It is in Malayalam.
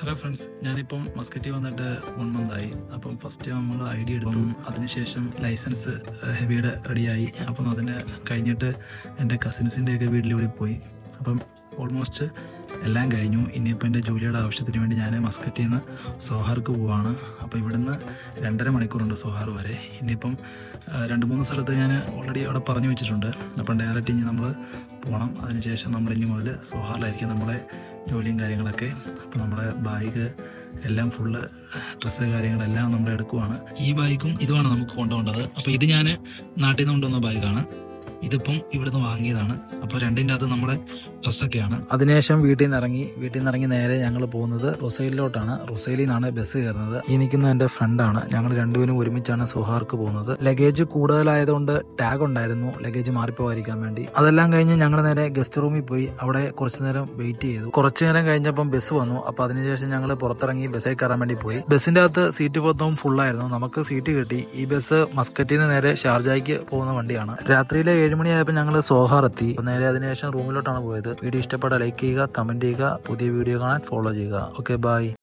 ഹലോ ഫ്രണ്ട്സ്, ഞാനിപ്പം മസ്കറ്റിൽ വന്നിട്ട് 1 മന്തായി. അപ്പം ഫസ്റ്റ് നമ്മൾ ID എടുത്തു. അതിനുശേഷം ലൈസൻസ് ഹെവിയുടെ റെഡിയായി. അപ്പം അതിന് കഴിഞ്ഞിട്ട് എൻ്റെ കസിൻസിൻ്റെയൊക്കെ വീട്ടിലൂടെ പോയി. അപ്പം ഓൾമോസ്റ്റ് എല്ലാം കഴിഞ്ഞു. ഇനിയിപ്പോൾ എൻ്റെ ജോലിയുടെ ആവശ്യത്തിന് വേണ്ടി ഞാൻ മസ്കറ്റിൽ നിന്ന് സോഹാർക്ക് പോവാണ്. അപ്പോൾ ഇവിടുന്ന് 2.5 മണിക്കൂറുണ്ട് സോഹാർ വരെ. ഇനിയിപ്പം 2-3 സ്ഥലത്ത് ഞാൻ ഓൾറെഡി അവിടെ പറഞ്ഞു വെച്ചിട്ടുണ്ട്. അപ്പം ഡയറക്റ്റ് ഇനി നമ്മൾ പോകണം. അതിനുശേഷം നമ്മൾ ഇനി മുതൽ സോഹാറിലായിരിക്കും നമ്മളെ ജോലിയും കാര്യങ്ങളൊക്കെ. അപ്പോൾ നമ്മുടെ ബാഗ് എല്ലാം ഫുള്ള് ഡ്രസ്സ് കാര്യങ്ങളെല്ലാം നമ്മൾ എടുക്കുവാണ്. ഈ ബാഗും ഇതുമാണ് നമുക്ക് കൊണ്ടുപോകേണ്ടത്. അപ്പോൾ ഇത് ഞാൻ നാട്ടിൽ നിന്ന് കൊണ്ടുവന്ന ബാഗാണ്. ഇതിപ്പം ഇവിടുന്ന് വാങ്ങിയതാണ്. അപ്പോൾ രണ്ടിൻ്റെ അത് നമ്മുടെ ഡ്രസ്സൊക്കെയാണ്. അതിനുശേഷം വീട്ടിൽ നിന്ന് ഇറങ്ങി നേരെ ഞങ്ങൾ പോകുന്നത് റുസൈലിലോട്ടാണ്. റുസൈലിൽ നിന്നാണ് ബസ് കയറുന്നത്. ഈ നിൽക്കുന്ന എൻ്റെ ഫ്രണ്ടാണ്. ഞങ്ങൾ രണ്ടുപേരും ഒരുമിച്ചാണ് സോഹാർക്ക് പോകുന്നത്. ലഗേജ് കൂടുതലായതുകൊണ്ട് ടാഗ് ഉണ്ടായിരുന്നു, ലഗേജ് മാറിപ്പോകാതിരിക്കാൻ വേണ്ടി. അതെല്ലാം കഴിഞ്ഞ് ഞങ്ങൾ നേരെ ഗസ്റ്റ് റൂമിൽ പോയി അവിടെ കുറച്ചു നേരം വെയിറ്റ് ചെയ്തു. കുറച്ചു നേരം കഴിഞ്ഞപ്പം ബസ് വന്നു. അപ്പോൾ അതിനുശേഷം ഞങ്ങൾ പുറത്തിറങ്ങി ബസ്സിൽ കയറാൻ വേണ്ടി പോയി. ബസ്സിൻ്റെ അകത്ത് സീറ്റ് മൊത്തം ഫുള്ളായിരുന്നു. നമുക്ക് സീറ്റ് കിട്ടി. ഈ ബസ് മസ്കറ്റിൽ നിന്ന് നേരെ ഷാർജയ്ക്ക് പോകുന്ന വണ്ടിയാണ്. രാത്രിയിലെ 7 മണിയായപ്പോൾ ഞങ്ങൾ സോഹാർ എത്തി. നേരെ അതിനുശേഷം റൂമിലോട്ടാണ് പോയത്. വീഡിയോ ഇഷ്ടപ്പെട്ടാൽ ലൈക്ക് ചെയ്യുക, കമന്റ് ചെയ്യുക. പുതിയ വീഡിയോ കാണാൻ ഫോളോ ചെയ്യുക. Okay, by.